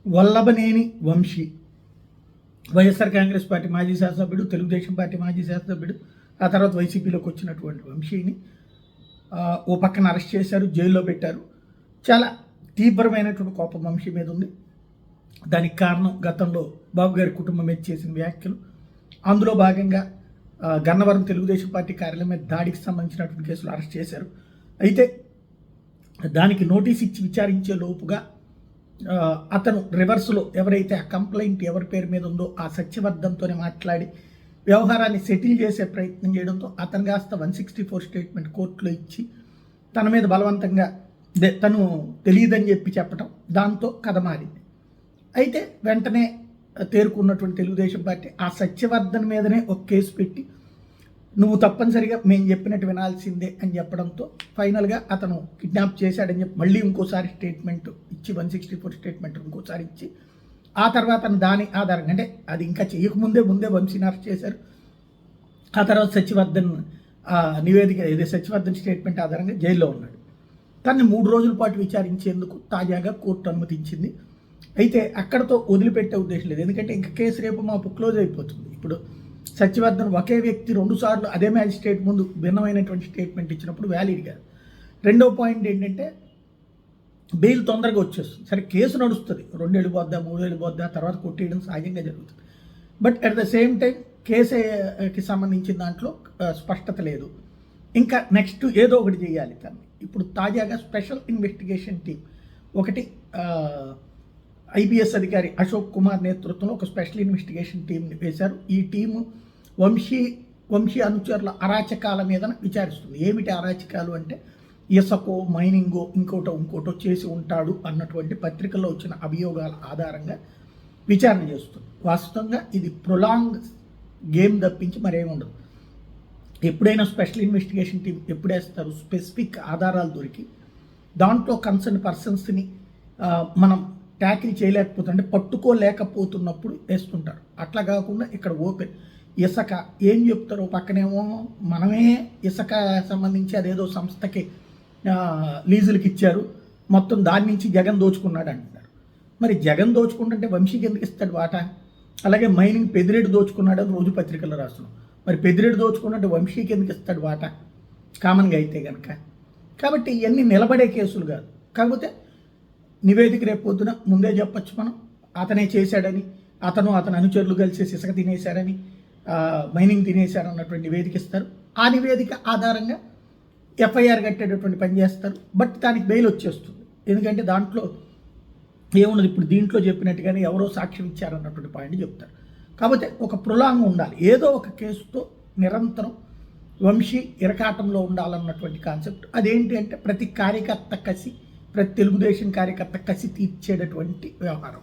Vallabhaneni Vamsi YSR Congress party మాజీ శాసనసభ్యుడు, Telugu Desam party మాజీ శాసనసభ్యుడు, ఆ తర్వాత వైసీపీలోకి వచ్చినటువంటి వంశీని ఓ పక్కన అరెస్ట్ చేశారు, జైల్లో పెట్టారు. చాలా తీవ్రమైనటువంటి కోపం వంశీ మీద ఉంది. దానికి కారణం గతంలో బాబు గారి కుటుంబం మీద చేసిన వ్యాఖ్యలు. అందులో భాగంగా గన్నవరం తెలుగుదేశం పార్టీ కార్యాలయం మీద దాడికి సంబంధించినటువంటి కేసులు అరెస్ట్ చేశారు. అయితే దానికి నోటీస్ ఇచ్చి విచారించే లోపుగా అతను రివర్స్లో ఎవరైతే ఆ కంప్లైంట్ ఎవరి పేరు మీద ఉందో ఆ సత్యవర్ధన్తోనే మాట్లాడి వ్యవహారాన్ని సెటిల్ చేసే ప్రయత్నం చేయడంతో అతను కాస్త 164 స్టేట్మెంట్ కోర్టులో ఇచ్చి తన మీద బలవంతంగా తను తెలియదని చెప్పి చెప్పటం, దాంతో కథ మారింది. అయితే వెంటనే తేరుకున్నటువంటి తెలుగుదేశం పార్టీ ఆ సత్యవర్ధన్ మీదనే ఒక కేసు పెట్టి నువ్వు తప్పనిసరిగా మేము చెప్పినట్టు వినాల్సిందే అని చెప్పడంతో ఫైనల్గా అతను కిడ్నాప్ చేశాడని చెప్పి మళ్ళీ ఇంకోసారి స్టేట్మెంట్ ఇచ్చి 164 స్టేట్మెంట్ ఇంకోసారి ఇచ్చి ఆ తర్వాత దాని ఆధారంగా అంటే అది ఇంకా చేయకముందే వంశీని అరెస్ట్ చేశారు. ఆ తర్వాత సత్యవర్ధన్ నివేదిక ఏదో సత్యవర్ధన్ స్టేట్మెంట్ ఆధారంగా జైల్లో ఉన్నాడు. తనని 3 రోజుల పాటు విచారించేందుకు తాజాగా కోర్టు అనుమతించింది. అయితే అక్కడతో వదిలిపెట్టే ఉద్దేశం లేదు, ఎందుకంటే ఇంకా కేసు రేపు మాకు క్లోజ్ అయిపోతుంది. ఇప్పుడు సత్యవర్ధన్ ఒకే వ్యక్తి 2 సార్లు అదే మ్యాజిస్ట్రేట్ ముందు భిన్నమైనటువంటి స్టేట్మెంట్ ఇచ్చినప్పుడు వ్యాలిడ్ కాదు. రెండో పాయింట్ ఏంటంటే బెయిల్ తొందరగా వచ్చేస్తుంది. సరే కేసు నడుస్తుంది, 2 ఏళ్ళు పోద్దా 3 ఏళ్ళు పోద్దా తర్వాత కొట్టేయడం సహజంగా జరుగుతుంది. But at the same time కేసుకి సంబంధించిన దాంట్లో స్పష్టత లేదు. ఇంకా నెక్స్ట్ ఏదో ఒకటి చేయాలి తను. ఇప్పుడు తాజాగా స్పెషల్ ఇన్వెస్టిగేషన్ టీం ఒకటి ఐపీఎస్ అధికారి అశోక్ కుమార్ నేతృత్వంలో ఒక స్పెషల్ ఇన్వెస్టిగేషన్ టీంని వేశారు. ఈ టీము వంశీ అనుచరుల అరాచకాల మీద విచారిస్తుంది. ఏమిటి అరాచకాలు అంటే ఇసుకో మైనింగో ఇంకోటో చేసి ఉంటాడు అన్నటువంటి పత్రికల్లో వచ్చిన అభియోగాల ఆధారంగా విచారణ చేస్తుంది. వాస్తవంగా ఇది ప్రొలాంగ్ గేమ్ తప్పించి మరేముండదు. ఎప్పుడైనా స్పెషల్ ఇన్వెస్టిగేషన్ టీం ఎప్పుడేస్తారు, స్పెసిఫిక్ ఆధారాలు దొరికి దాంట్లో కన్సర్న్ పర్సన్స్ని మనం ట్యాకిల్ చేయలేకపోతుంటే పట్టుకోలేకపోతున్నప్పుడు వేస్తుంటారు. అట్లా కాకుండా ఇక్కడ ఓపెన్ ఇసుక ఏం చెప్తారో పక్కనేమో మనమే ఇసుక సంబంధించి అదేదో సంస్థకి లీజులకి ఇచ్చారు, మొత్తం దాని నుంచి జగన్ దోచుకున్నాడు అంటున్నారు. మరి జగన్ దోచుకుంటుంటే వంశీకి ఎందుకు ఇస్తాడు వాటా? అలాగే మైనింగ్ పెద్దిరెడ్డి దోచుకున్నాడు అని రోజు పత్రికల్లో రాస్తున్నాం. మరి పెద్దిరెడ్డి దోచుకున్నట్టు వంశీకి ఎందుకు ఇస్తాడు వాటా కామన్గా అయితే కనుక? కాబట్టి ఇవన్నీ నిలబడే కేసులు కాదు. కాకపోతే నివేదిక రేపు పొద్దున ముందే చెప్పచ్చు మనం, అతనే చేశాడని, అతను అనుచరులు కలిసి ఇసుక తినేశారని, మైనింగ్ తినేశారు అన్నటువంటి నివేదిక ఇస్తారు. ఆ నివేదిక ఆధారంగా ఎఫ్ఐఆర్ కట్టేటటువంటి పని చేస్తారు. బట్ దానికి బెయిల్ వచ్చేస్తుంది, ఎందుకంటే దాంట్లో ఏమున్నది ఇప్పుడు దీంట్లో చెప్పినట్టుగానే ఎవరో సాక్ష్యం ఇచ్చారన్నటువంటి పాయింట్ చెప్తారు. కాకపోతే ఒక ప్రొలాంగ్ ఉండాలి, ఏదో ఒక కేసుతో నిరంతరం వంశీ ఇరకాటంలో ఉండాలన్నటువంటి కాన్సెప్ట్. అదేంటి అంటే ప్రతి కార్యకర్త కసి, ప్రతి తెలుగుదేశం కార్యకర్త కసి తీర్చేటటువంటి వ్యవహారం.